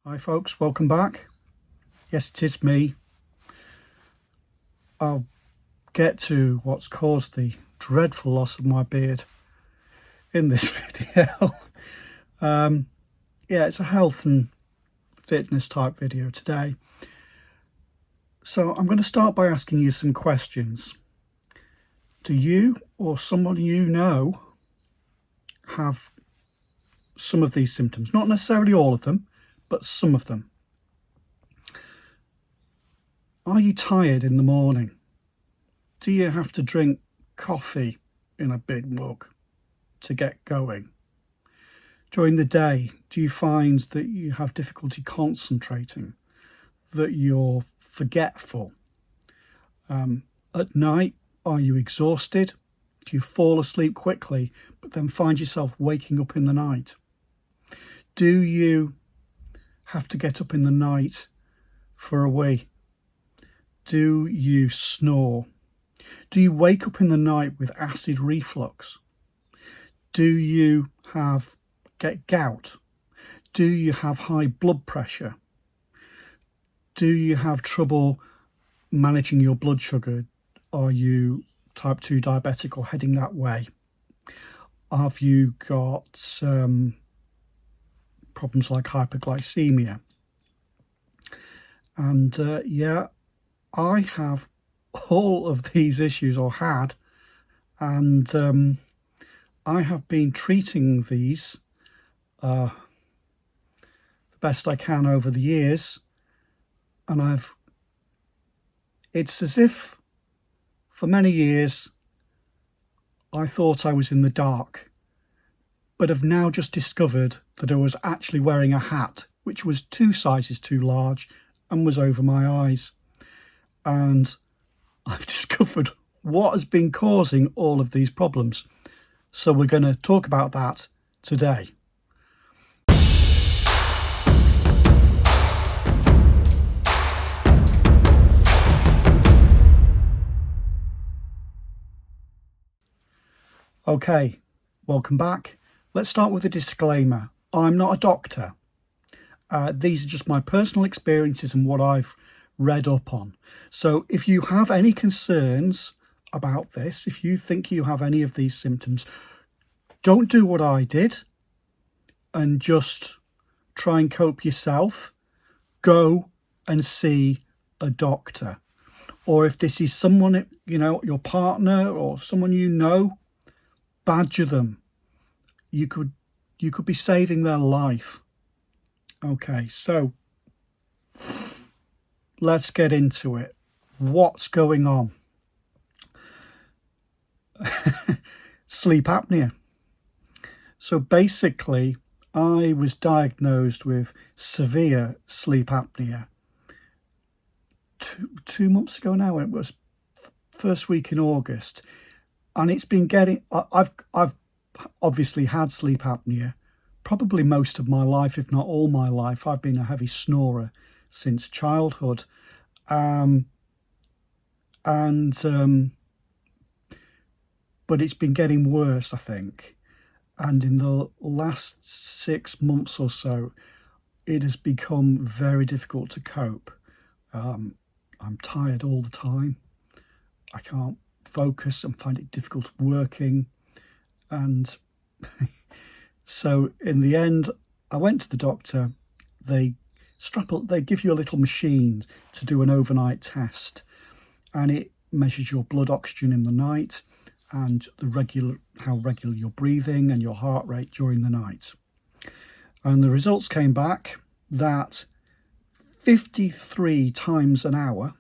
Hi folks, welcome back. Yes, it is me. I'll get to what's caused the dreadful loss of my beard in this video. Yeah, it's a health and fitness type video today. So I'm going to start by asking you some questions. Do you or someone you know have some of these symptoms? Not necessarily all of them, but some of them. Are you tired in the morning? Do you have to drink coffee in a big mug to get going? During the day, do you find that you have difficulty concentrating, that you're forgetful? At night, are you exhausted? Do you fall asleep quickly, but then find yourself waking up in the night? Do you have to get up in the night for a wee? Do you snore? Do you wake up in the night with acid reflux? Do you get gout? Do you have high blood pressure? Do you have trouble managing your blood sugar? Are you type 2 diabetic or heading that way? Have you got problems like hyperglycemia? And yeah, I have all of these issues, or had, and I have been treating these the best I can over the years, and it's as if for many years I thought I was in the dark, but have now just discovered that I was actually wearing a hat which was 2 sizes too large and was over my eyes. And I've discovered what has been causing all of these problems. So we're going to talk about that today. Okay, welcome back. Let's start with a disclaimer. I'm not a doctor. These are just my personal experiences and what I've read up on. So if you have any concerns about this, if you think you have any of these symptoms, don't do what I did and just try and cope yourself. Go and see a doctor. Or if this is someone, your partner or someone you know, badger them. You could be saving their life. Okay, so let's get into it. What's going on? Sleep apnea. So basically, I was diagnosed with severe sleep apnea two months ago now. It was first week in August, and it's been getting. I've obviously had sleep apnea probably most of my life, if not all my life. I've been a heavy snorer since childhood, but it's been getting worse, I think. And in the last 6 months or so, it has become very difficult to cope. I'm tired all the time. I can't focus and find it difficult working. And so in the end, I went to the doctor. They give you a little machine to do an overnight test, and it measures your blood oxygen in the night and how regular you're breathing and your heart rate during the night. And the results came back that 53 times an hour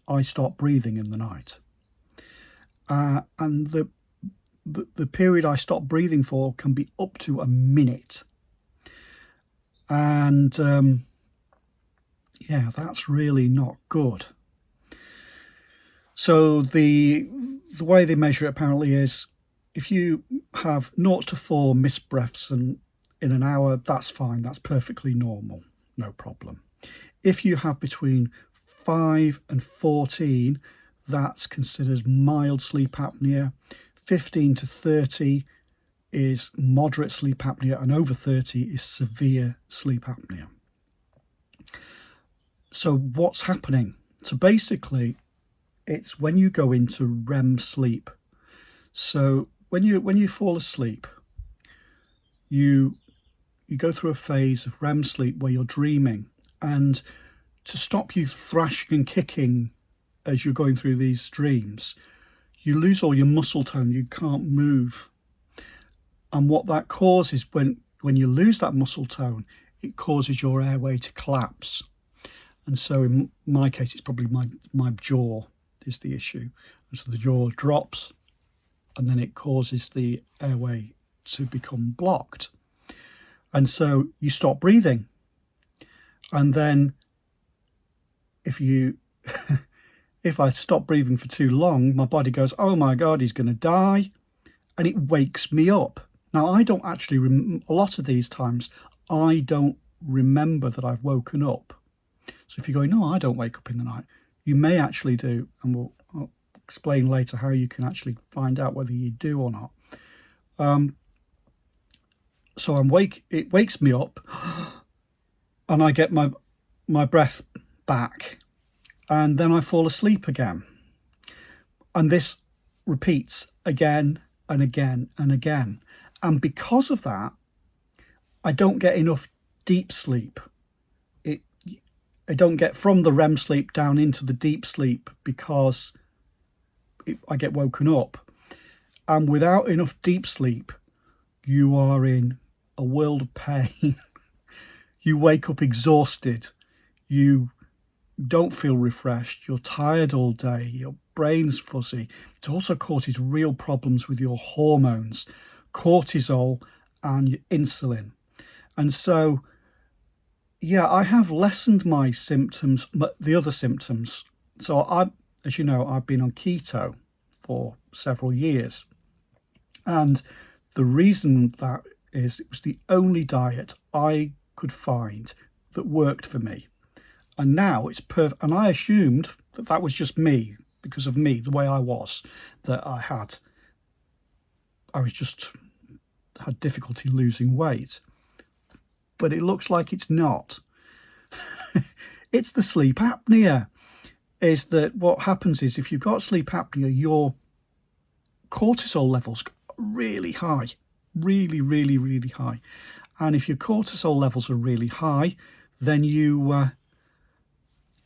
I stopped breathing in the night. And the period I stop breathing for can be up to a minute. And yeah, that's really not good. So the way they measure it apparently is if you have 0 to 4 missed breaths in an hour, that's fine. That's perfectly normal. No problem. If you have between 5 and 14, that's considered mild sleep apnea. 15 to 30 is moderate sleep apnea, and over 30 is severe sleep apnea. So what's happening? So basically, it's when you go into REM sleep. So when you fall asleep, you go through a phase of REM sleep where you're dreaming, and to stop you thrashing and kicking as you're going through these dreams, you lose all your muscle tone. You can't move, and what that causes when you lose that muscle tone, it causes your airway to collapse. And so in my case, it's probably my jaw is the issue. And so the jaw drops, and then it causes the airway to become blocked. And so you stop breathing. And then if I stop breathing for too long, my body goes, oh my God, he's going to die. And it wakes me up. Now, I don't actually, a lot of these times, I don't remember that I've woken up. So if you're going, no, I don't wake up in the night, you may actually do. And I'll explain later how you can actually find out whether you do or not. So it wakes me up, and I get my breath back, and then I fall asleep again. And this repeats again and again and again. And because of that, I don't get enough deep sleep. I don't get from the REM sleep down into the deep sleep because I get woken up. And without enough deep sleep, you are in a world of pain. You wake up exhausted. You don't feel refreshed. You're tired all day. Your brain's fuzzy. It also causes real problems with your hormones, cortisol and your insulin. And so, yeah, I have lessened my symptoms, the other symptoms. So as you know, I've been on keto for several years. And the reason that is, it was the only diet I could find that worked for me. And now it's perfect. And I assumed that was just me, because of me, the way I was, that I had difficulty losing weight. But it looks like it's not. It's the sleep apnea. Is that what happens is, if you've got sleep apnea, your cortisol levels are really high, really, really, really high. And if your cortisol levels are really high, then your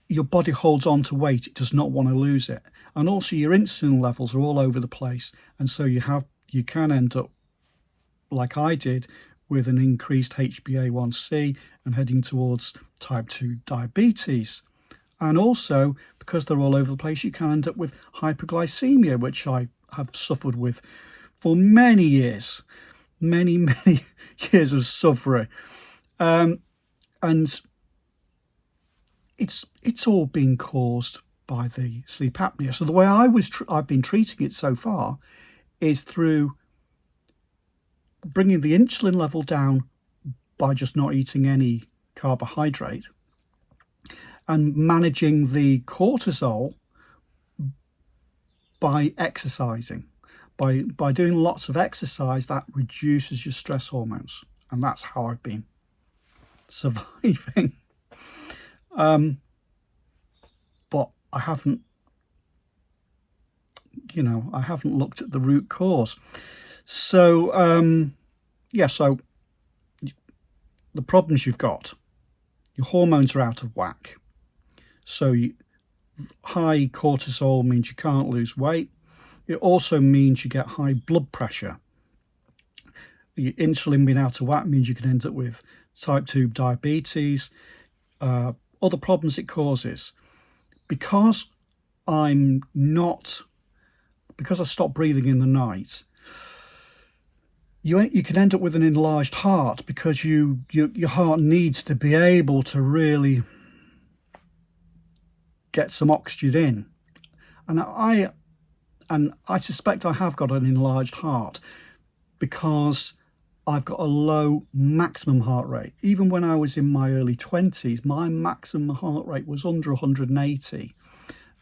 body holds on to weight. It does not want to lose it. And also your insulin levels are all over the place. And so you can end up, like I did, with an increased HbA1c and heading towards type 2 diabetes. And also, because they're all over the place, you can end up with hyperglycemia, which I have suffered with for many years, many years of suffering. And it's all been caused by the sleep apnea. So the way I've been treating it so far is through bringing the insulin level down by just not eating any carbohydrate, and managing the cortisol by exercising. By doing lots of exercise, that reduces your stress hormones. And that's how I've been surviving. But I haven't looked at the root cause. So, so the problems you've got, your hormones are out of whack. So high cortisol means you can't lose weight. It also means you get high blood pressure. Your insulin being out of whack means you can end up with type 2 diabetes, other problems it causes. Because I stopped breathing in the night, you can end up with an enlarged heart, because your heart needs to be able to really get some oxygen in. And I suspect I have got an enlarged heart because I've got a low maximum heart rate. Even when I was in my early 20s, my maximum heart rate was under 180.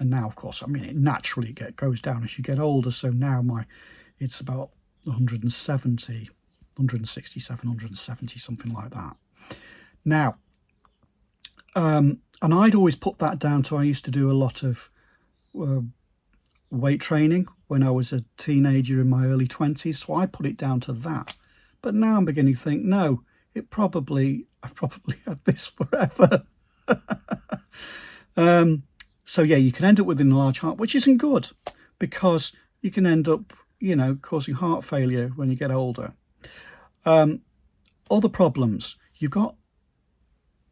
And now, of course, it naturally goes down as you get older. So now it's about 170, 167, 170, something like that. Now, And I'd always put that down to, I used to do a lot of weight training when I was a teenager in my early 20s, so I put it down to that. But now I'm beginning to think, no, I've probably had this forever. So yeah, you can end up with an enlarged heart, which isn't good, because you can end up, causing heart failure when you get older. Other problems you've got.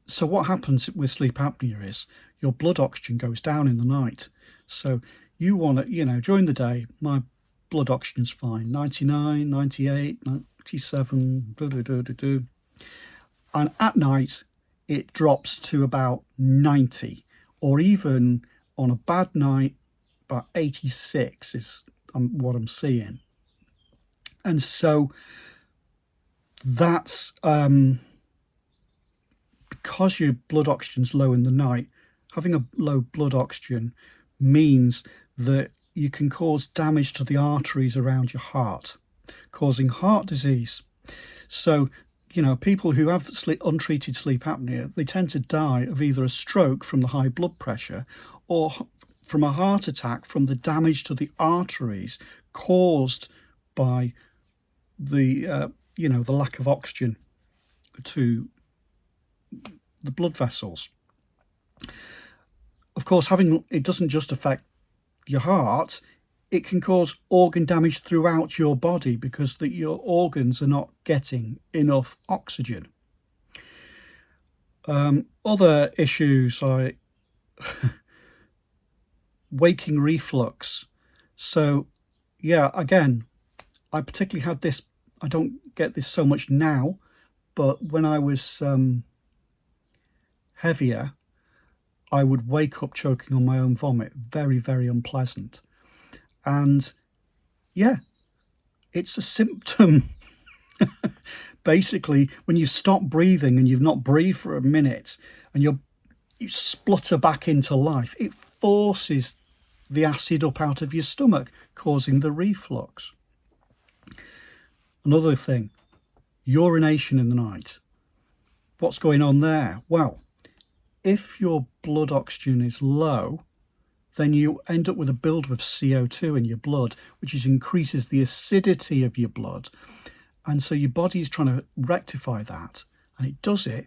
So what happens with sleep apnea is your blood oxygen goes down in the night. So you want to, during the day, my blood oxygen's fine, 99, 98, 97, and at night it drops to about 90, or even on a bad night, about 86 is what I'm seeing. And so that's because your blood oxygen's low in the night. Having a low blood oxygen means that you can cause damage to the arteries around your heart, causing heart disease. So, people who have untreated sleep apnea, they tend to die of either a stroke from the high blood pressure or from a heart attack from the damage to the arteries caused by the the lack of oxygen to the blood vessels. Of course, it doesn't just affect your heart, it can cause organ damage throughout your body because your organs are not getting enough oxygen. Other issues like waking reflux. So yeah, again, I particularly had this, I don't get this so much now, but when I was heavier, I would wake up choking on my own vomit. Very, very unpleasant. And yeah, it's a symptom. Basically, when you stop breathing and you've not breathed for a minute and you splutter back into life, it forces the acid up out of your stomach, causing the reflux. Another thing, urination in the night. What's going on there? Well, if your blood oxygen is low, then you end up with a buildup of CO2 in your blood, which increases the acidity of your blood. And so your body is trying to rectify that, and it does it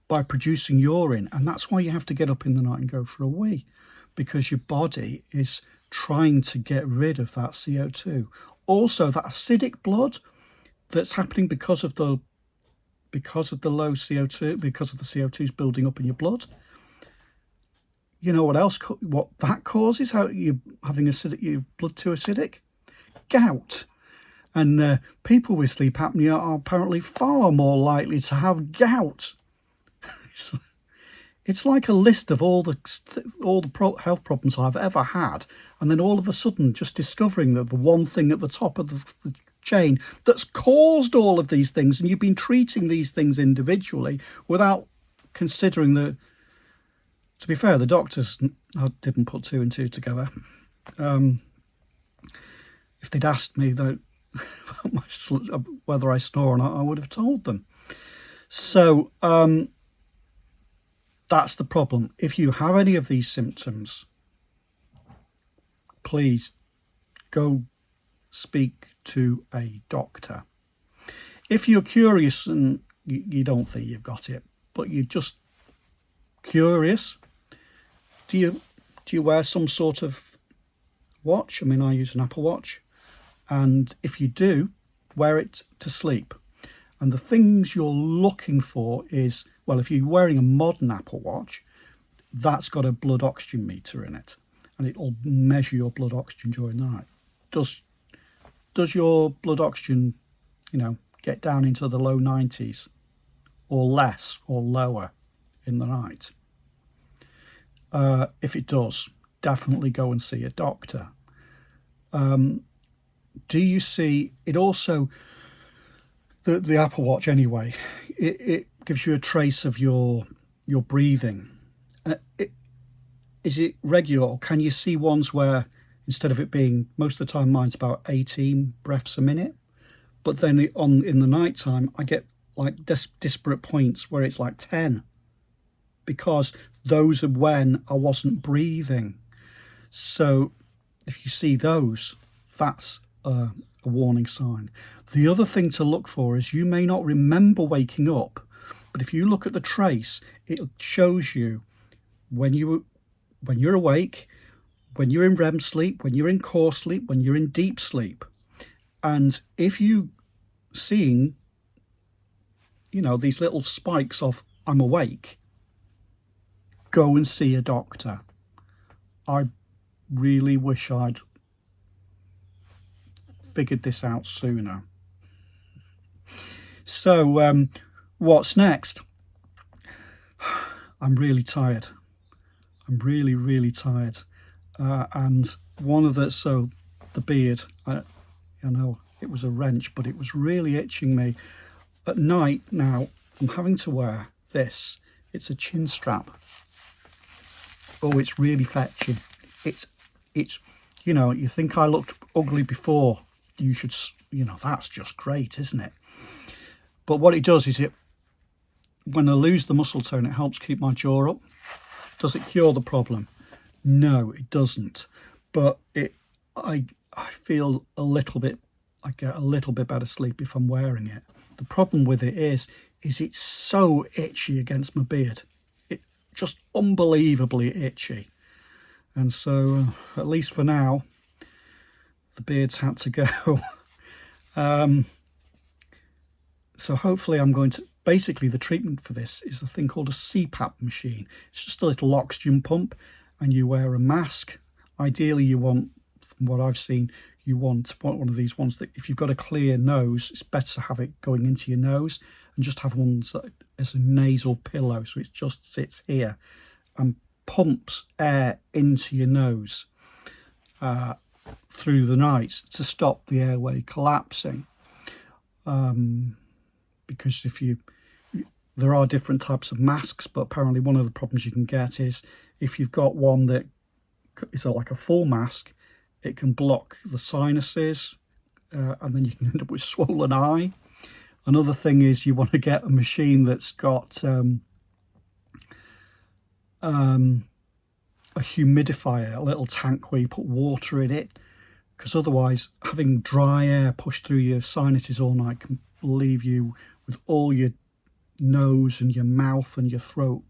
by producing urine. And that's why you have to get up in the night and go for a wee, because your body is trying to get rid of that CO2. Also, that acidic blood that's happening because of the low CO2, because of the CO2's building up in your blood. You know what that causes? How you're having your blood too acidic? Gout. And people with sleep apnea are apparently far more likely to have gout. It's like a list of all the health problems I've ever had, and then all of a sudden just discovering that the one thing at the top of the chain that's caused all of these things, and you've been treating these things individually without considering that. To be fair, the doctors didn't put two and two together. If they'd asked me whether I snore or not, I would have told them. So that's the problem. If you have any of these symptoms, please go speak to a doctor. If you're curious and you don't think you've got it, but you're just curious, do you wear some sort of watch? I mean, I use an Apple Watch, and if you do, wear it to sleep. And the things you're looking for is, well, if you're wearing a modern Apple Watch, that's got a blood oxygen meter in it, and it'll measure your blood oxygen during the night. Does your blood oxygen, get down into the low 90s or less or lower in the night? If it does, definitely go and see a doctor. Do you see it also? The Apple Watch, anyway, it gives you a trace of your breathing. Is it regular, or can you see ones where instead of it being, most of the time mine's about 18 breaths a minute, but then in the night time I get like disparate points where it's like 10. because those are when I wasn't breathing. So if you see those, that's a warning sign. The other thing to look for is you may not remember waking up, but if you look at the trace, it shows you when you're awake, when you're in REM sleep, when you're in core sleep, when you're in deep sleep. And if you seeing, these little spikes of I'm awake, go and see a doctor. I really wish I'd figured this out sooner. So what's next? I'm really tired. I'm really, really tired. And one of the beard, I know it was a wrench, but it was really itching me. At night now, I'm having to wear this. It's a chin strap. Oh, it's really fetching. It's you think I looked ugly before. You should, that's just great, isn't it? But what it does is when I lose the muscle tone, it helps keep my jaw up. Does it cure the problem? No, it doesn't. But I feel I get a little bit better sleep if I'm wearing it. The problem with it is it's so itchy against my beard. It's just unbelievably itchy. And so, at least for now, the beard's had to go. So hopefully I'm going to... Basically, the treatment for this is a thing called a CPAP machine. It's just a little oxygen pump, and you wear a mask. Ideally, you want, from what I've seen, you want one of these ones that if you've got a clear nose, it's better to have it going into your nose, and just have one that is a nasal pillow, so it just sits here and pumps air into your nose through the night to stop the airway collapsing. Because there are different types of masks, but apparently one of the problems you can get is if you've got one that is like a full mask, it can block the sinuses, and then you can end up with swollen eye. Another thing is you want to get a machine that's got a humidifier, a little tank where you put water in it, because otherwise having dry air push through your sinuses all night can leave you with all your nose and your mouth and your throat,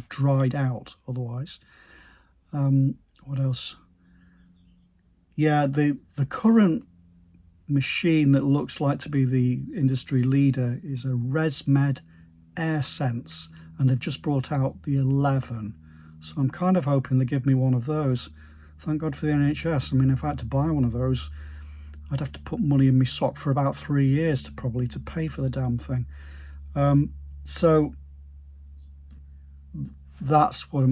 dried out otherwise. What else? Yeah, the current machine that looks like to be the industry leader is a ResMed AirSense, and they've just brought out the 11. So I'm kind of hoping they give me one of those. Thank God for the NHS. I mean, if I had to buy one of those, I'd have to put money in my sock for about 3 years to pay for the damn thing. So that's what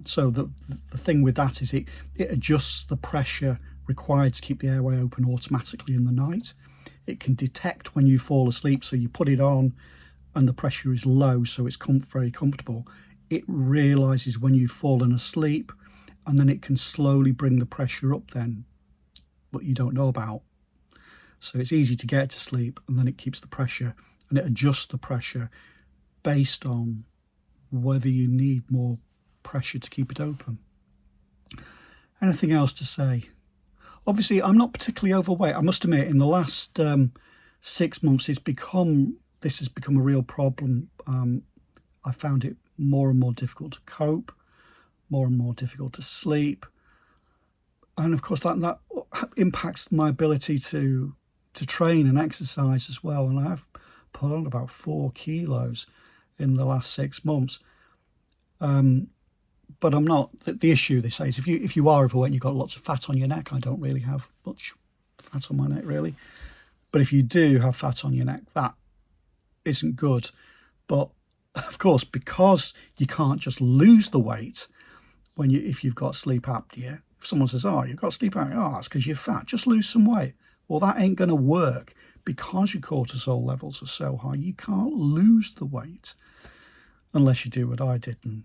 so the thing with that is it adjusts the pressure required to keep the airway open automatically in the night. It can detect when you fall asleep, so you put it on and the pressure is low, so it's very comfortable. It realizes when you've fallen asleep, and then it can slowly bring the pressure up then, what you don't know about. So it's easy to get to sleep, and then it keeps the pressure, and it adjusts the pressure based on whether you need more pressure to keep it open. Anything else to say? Obviously, I'm not particularly overweight. I must admit, in the last 6 months, this has become a real problem. I found it more and more difficult to cope, more and more difficult to sleep. And of course, that impacts my ability to train and exercise as well. And I've put on about 4 kilos in the last 6 months. But I'm not. The issue, they say, is if you are overweight and you've got lots of fat on your neck, I don't really have much fat on my neck, really. But if you do have fat on your neck, that isn't good. But of course, because you can't just lose the weight if you've got sleep apnea. If someone says, "Oh, you've got sleep apnea," "Oh, that's because you're fat. Just lose some weight." Well, that ain't going to work because your cortisol levels are so high. You can't lose the weight unless you do what I did and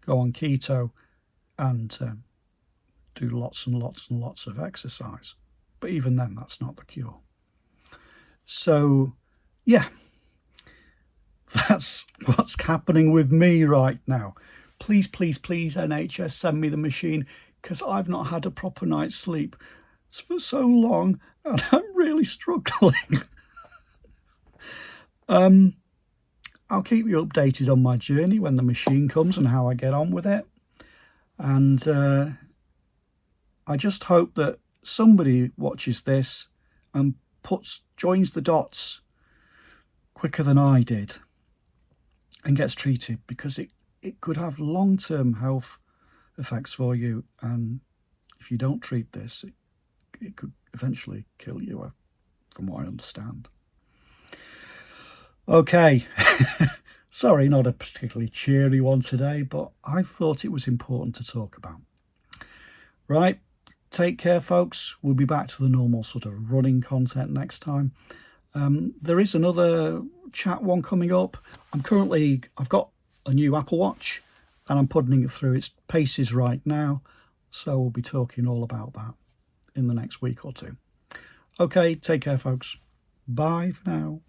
go on keto and do lots and lots and lots of exercise. But even then, that's not the cure. So, yeah. That's what's happening with me right now. Please, please, please, NHS, send me the machine, because I've not had a proper night's sleep for so long and I'm really struggling. I'll keep you updated on my journey when the machine comes and how I get on with it. And I just hope that somebody watches this and joins the dots quicker than I did and gets treated, because it could have long-term health effects for you, and if you don't treat this, it could eventually kill you, from what I understand. Okay, sorry, not a particularly cheery one today, but I thought it was important to talk about. Right, take care, folks. We'll be back to the normal sort of running content next time. There is another chat one coming up. I've got a new Apple Watch and I'm putting it through its paces right now. So we'll be talking all about that in the next week or two. Okay, take care, folks. Bye for now.